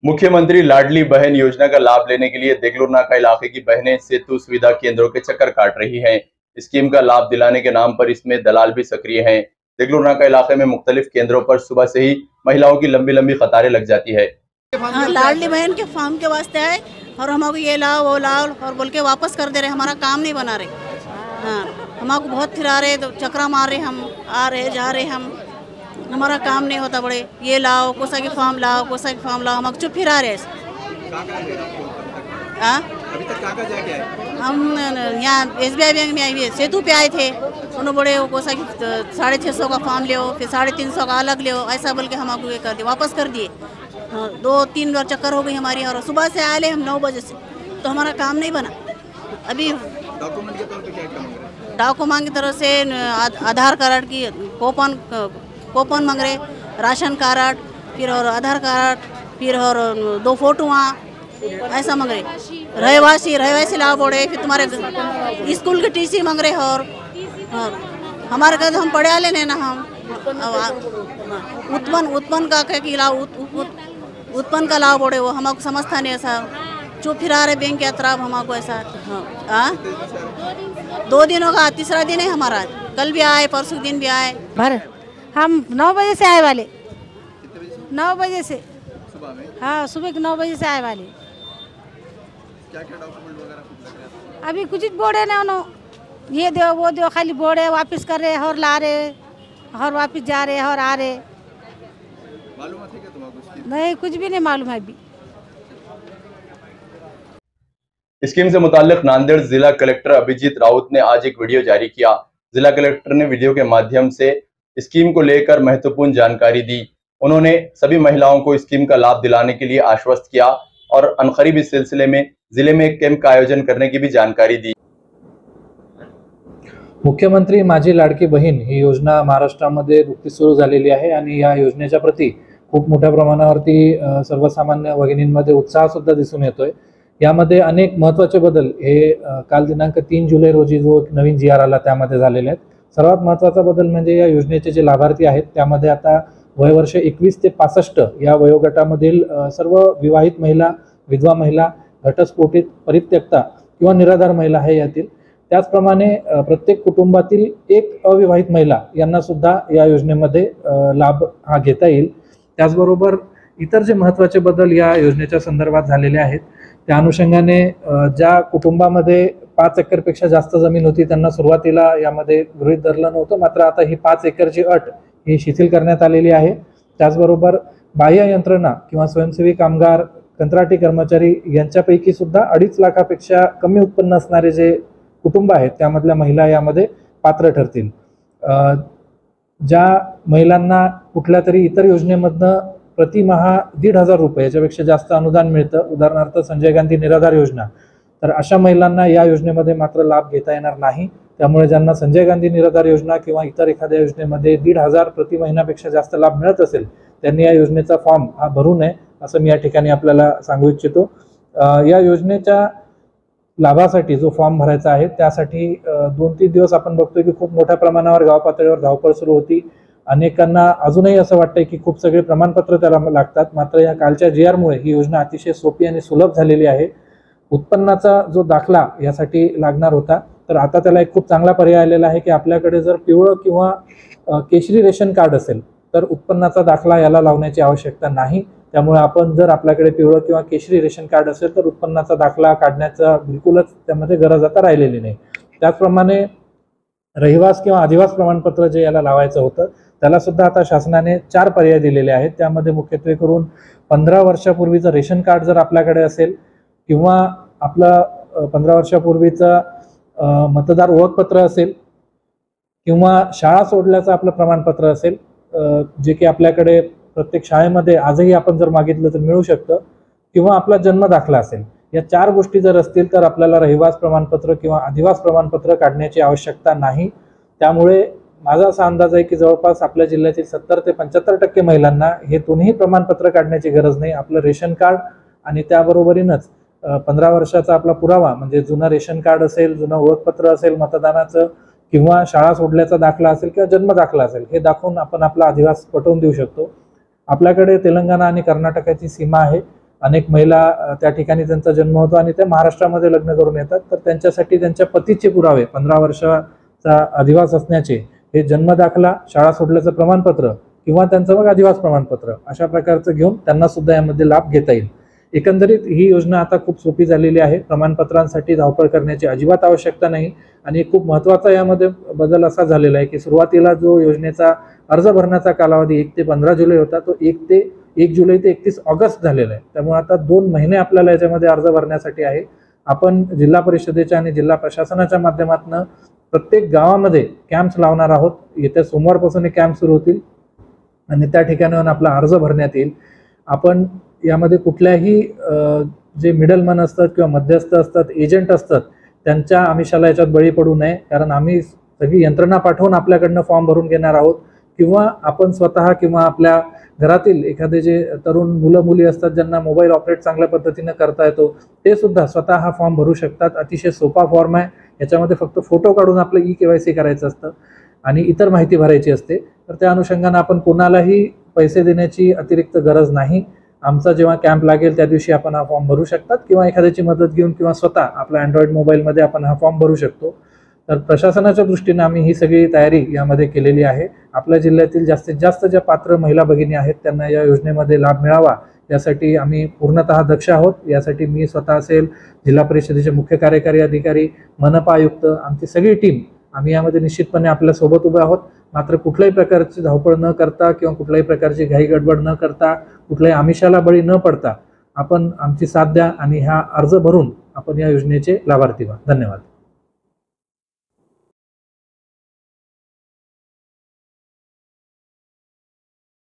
मुख्यमंत्री लाडली बहन योजना का लाभ लेने के लिए देगलूर नाका इलाके की बहनें सेतु सुविधा केंद्रों के चक्कर काट रही हैं। स्कीम का लाभ दिलाने के नाम पर इसमें दलाल भी सक्रिय हैं। देगलूर नाका इलाके में मुख्तलिफ केंद्रों पर सुबह से ही महिलाओं की लंबी लंबी कतारें लग जाती है। लाडली बहन के फॉर्म के वास्ते आए और हमको ये लाओ वो लाओ और बोल के वापस कर दे रहे, हमारा काम नहीं बना रहे। हाँ, हमको बहुत फिरा रहे, तो चक्रा मार रहे, हम आ रहे जा रहे, हम हमारा काम नहीं होता। बड़े ये लाओ कोसा की फॉर्म लाओ, कोसा की फॉर्म लाओ, हमको चुप फिरा रहे। अभी तक कहाँ जाके आए? हम यहाँ SBI बैंक में आए, सेतु पे आए थे। उन्होंने बड़े कोसा की 650 का फॉर्म ले, फिर 350 का अलग ले, ऐसा बोल के हमको ये कर दिए, वापस कर दिए। 2-3 बार चक्कर हो गई हमारी, और सुबह से आए हम 9 बजे से, तो हमारा काम नहीं बना। अभी डॉक्यूमेंट के तौर पे क्या मांग रहे हैं? डॉक्यूमेंट की तरफ से आधार कार्ड की कूपन मांग रहे, राशन कार्ड, फिर और आधार कार्ड, फिर और 2 फोटो ऐसा मांग रहे। रहवासी लाभ बोले, फिर तुम्हारे स्कूल की TC मांग रहे। और हमारे घर हम पढ़े वाले नहीं ना, हम उत्पन्न का क्या लाभ, उत्पन्न का लाभ बोले, वो हमको समझता नहीं। ऐसा चुप फिरा रहे बैंक के तरफ हमको ऐसा। हाँ, 2 दिनों का, तीसरा दिन है हमारा। कल भी आए, परसों दिन भी आए। भर हम 9 बजे से आए वाले, 9 बजे से सुबह में? हाँ, सुबह के 9 बजे से आए वाले। क्या डॉक्यूमेंट वगैरह कुछ लग रहा था? अभी कुछ बोर्ड है ना, ये दो वो दो, खाली बोर्ड है, वापस कर रहे और ला रहे और वापस जा रहे और आ रहे। मालूम है क्या तुम्हारा? नहीं, कुछ भी नहीं मालूम है अभी। स्कीम से मुताल्लिक नांदेड़ जिला कलेक्टर अभिजीत राउत ने आज एक वीडियो जारी किया। जिला कलेक्टर ने वीडियो के माध्यम से स्कीम को लेकर महत्वपूर्ण जानकारी दी। उन्होंने सभी महिलाओं को स्कीम का लाभ दिलाने के लिए आश्वस्त किया और अनकरीब इस सिलसिले में जिले में एक कैंप का आयोजन करने की भी जानकारी दी। मुख्यमंत्री माझी लाडकी बहीण ही योजना महाराष्ट्रामध्ये नुकतीच सुरू झालेली आहे आणि या योजनेच्या प्रती खूप मोठ्या प्रमाणावरती सर्वसामान्य भगिनींमध्ये उत्साह सुद्धा दिसून येतोय। यामध्ये अनेक महत्त्वाचे बदल हे काल दिनांक 3 जुलै रोजी जो नवीन GR आला त्यामध्ये झालेले आहेत। सर्वात महत्त्वाचा बदल म्हणजे या योजनेचे जे लाभार्थी आहेत त्यामध्ये आता वयवर्ष 21 ते 65 या वयोगटामधील सर्व विवाहित महिला, विधवा महिला, घटस्फोटित, परित्यक्ता किंवा निराधार महिला आहे यातील। त्याचप्रमाणे प्रत्येक कुटुंबातील एक अविवाहित महिला यांना सुद्धा या योजनेमध्ये लाभ हा घेता येईल। त्याचबरोबर इतर जे महत्त्वाचे बदल या योजनेच्या संदर्भात झालेले आहेत त्या अनुषंगाने ज्या कुटुंबामध्ये 5 एकरपेक्षा जास्त जमीन होती त्यांना सुरुवातीला यामध्ये गृहीत धरलं नव्हतं, मात्र आता ही 5 एकरची अट ही शिथिल करण्यात आलेली आहे। त्याचबरोबर बाह्य यंत्रणा किंवा स्वयंसेवी कामगार, कंत्राटी कर्मचारी यांच्यापैकी सुद्धा 2.5 लाखापेक्षा कमी उत्पन्न असणारे जे कुटुंब आहेत त्यामधल्या महिला यामध्ये पात्र ठरतील। ज्या महिलांना कुठल्या तरी इतर योजनेमधनं प्रतिमाहा 1,500 रुपये याच्यापेक्षा जास्त अनुदान मिळतं, उदाहरणार्थ संजय गांधी निराधार योजना, तर अशा महिलांना या योजनेमध्ये मात्र लाभ घेता येणार नाही। त्यामुळे ज्यांना संजय गांधी निराधार योजना किंवा इतर एखाद्या योजनेमध्ये 1,500 प्रति महिन्यापेक्षा जास्त लाभ मिळत असेल त्यांनी या योजनेचा फॉर्म हा भरू नये असं मी या ठिकाणी आपल्याला सांगू इच्छितो। या योजनेच्या लाभासाठी जो फॉर्म भरायचा आहे त्यासाठी 2-3 दिवस आपण बघतोय की खूप मोठ्या प्रमाणावर गाव पातळीवर धावपळ सुरू होती। अनेकांना अजूनही असं वाटतंय की खूप सगळे प्रमाणपत्र त्याला लागतात, मात्र या कालच्या GR मुळे ही योजना अतिशय सोपी आणि सुलभ झालेली आहे। उत्पन्नाचा जो दाखला यासाठी लागणार होता तर आता त्याला एक खूप चांगला पर्याय आलेला आहे की आपल्याकडे जर पिवळं किंवा केशरी रेशन कार्ड असेल तर उत्पन्नाचा दाखला याला लावण्याची आवश्यकता नाही। त्यामुळे आपण जर आपल्याकडे पिवळं किंवा केशरी रेशन कार्ड असेल तर उत्पन्नाचा दाखला काढण्याचा बिलकुलच त्यामध्ये गरज आता राहिलेली नाही। त्याचप्रमाणे रहिवास किंवा अधिवास प्रमाणपत्र जे याला लावायचं होतं त्याला सुद्धा आता शासनाने 4 पर्याय दिलेले आहेत। त्यामध्ये मुख्यत्वे करून 15 वर्षापूर्वीचं रेशन कार्ड जर आपल्याकडे असेल किंवा आपलं 15 वर्षापूर्वीचं मतदार ओळखपत्र असेल किंवा शाळा सोडल्याचं आपलं प्रमाणपत्र असेल, जे की आपल्याकडे प्रत्येक शाळेमध्ये आजही आपण जर मागितलं तर मिळू शकतं, किंवा आपला जन्म दाखला असेल, या 4 गोष्टी जर असतील तर आपल्याला रहिवास प्रमाणपत्र किंवा अधिवास प्रमाणपत्र काढण्याची आवश्यकता नाही। त्यामुळे माझा असा अंदाज आहे की जवळपास आपल्या जिल्ह्यातील 70 ते 75% महिलांना हे दोन्ही प्रमाणपत्र काढण्याची गरज नाही। आपलं रेशन कार्ड आणि त्याबरोबरीनच 15 वर्षाचा आपला पुरावा म्हणजे जुनं रेशन कार्ड असेल, जुनं ओळखपत्र असेल मतदानाचं, किंवा शाळा सोडल्याचा दाखला असेल किंवा जन्म दाखला असेल, हे दाखवून आपण आपला अधिवास पटवून देऊ शकतो। आपल्याकडे तेलंगणा आणि कर्नाटकाची सीमा आहे अनेक महिला त्या ठिकाणी त्यांचा जन्म होतो आणि त्या महाराष्ट्रामध्ये लग्न करून येतात, तर त्यांच्यासाठी त्यांच्या पतीचे पुरावे 15 वर्षाचा अधिवास असण्याचे, हे जन्म दाखला, शाळा सोडल्याचं प्रमाणपत्र किंवा त्यांचं मग अधिवास प्रमाणपत्र अशा प्रकारचं घेऊन त्यांना सुद्धा यामध्ये लाभ घेता येईल. एकंदरीत ही योजना आता खूप सोपी झालेली आहे. प्रमाणपत्रांसाठी धावपळ करण्याची अजिबात आवश्यकता नाही. आणि खूप महत्त्वाचा यामध्ये बदल असा झालेला आहे की सुरुवातीला जो योजनेचा अर्ज भरण्याचा कालावधी 1 ते 15 जुलै होता, तो 1 जुलै ते 31 ऑगस्ट झालेला आहे. त्यामुळे आता 2 महिने आपल्याला याच्यामध्ये अर्ज भरण्यासाठी आहे. आपण जिल्हा परिषदेच्या आणि जिल्हा प्रशासनाच्या माध्यमातून प्रत्येक गावामध्ये कॅम्प्स लावणार आहोत. येत्या सोमवारपासून हे कॅम्प सुरू होतील आणि त्या ठिकाणाहून आपला अर्ज भरण्यात येईल. आपण यामध्ये कुठल्याही जे मिडलमन असतात किंवा मध्यस्थ असतात, एजंट असतात, त्यांच्या आमिषाला याच्यात बळी पडू नये. कारण आम्ही सगळी यंत्रणा पाठवून आपल्याकडनं फॉर्म भरून घेणार आहोत किंवा आपण स्वतः किंवा आपल्या घरातील एखादे जे तरुण मुलं मुली असतात ज्यांना मोबाईल ऑपरेट चांगल्या पद्धतीने करता येतो, ते सुद्धा स्वतः हा फॉर्म भरू शकतात. अतिशय सोपा फॉर्म आहे. याच्यामध्ये फक्त फोटो काढून आपलं KYC करायचं असतं आणि इतर माहिती भरायची असते. तर त्या अनुषंगाने आपण कोणालाही पैसे देण्याची अतिरिक्त गरज नाही. आमचा जेव्हा कॅम्प लागेल त्या दिवशी आपण हा फॉर्म भरू शकतात किंवा एखाद्याची मदत घेऊन किंवा स्वतः आपल्या अँड्रॉइड मोबाईलमध्ये आपण हा फॉर्म भरू शकतो. तर प्रशासनाच्या दृष्टीने आम्ही ही सगळी तयारी यामध्ये केलेली आहे. आपल्या जिल्ह्यातील जास्तीत जास्त ज्या पात्र महिला भगिनी आहेत त्यांना या योजनेमध्ये लाभ मिळावा यासाठी आम्ही पूर्णतः दक्ष आहोत. यासाठी मी स्वतः असेल, जिल्हा परिषदेचे मुख्य कार्यकारी अधिकारी, मनपा आयुक्त, आमची सगळी टीम आम्ही यामध्ये निश्चितपणे आपल्यासोबत उभे आहोत. मात्र कुठल्याही प्रकारची धावपळ न करता किंवा कुठल्याही प्रकारची घाई गडबड न करता, कुठल्याही आमिषाला बळी न पडता आपण आमची साथ द्या आणि हा अर्ज भरून आपण या योजनेचे लाभार्थी व्हा. धन्यवाद.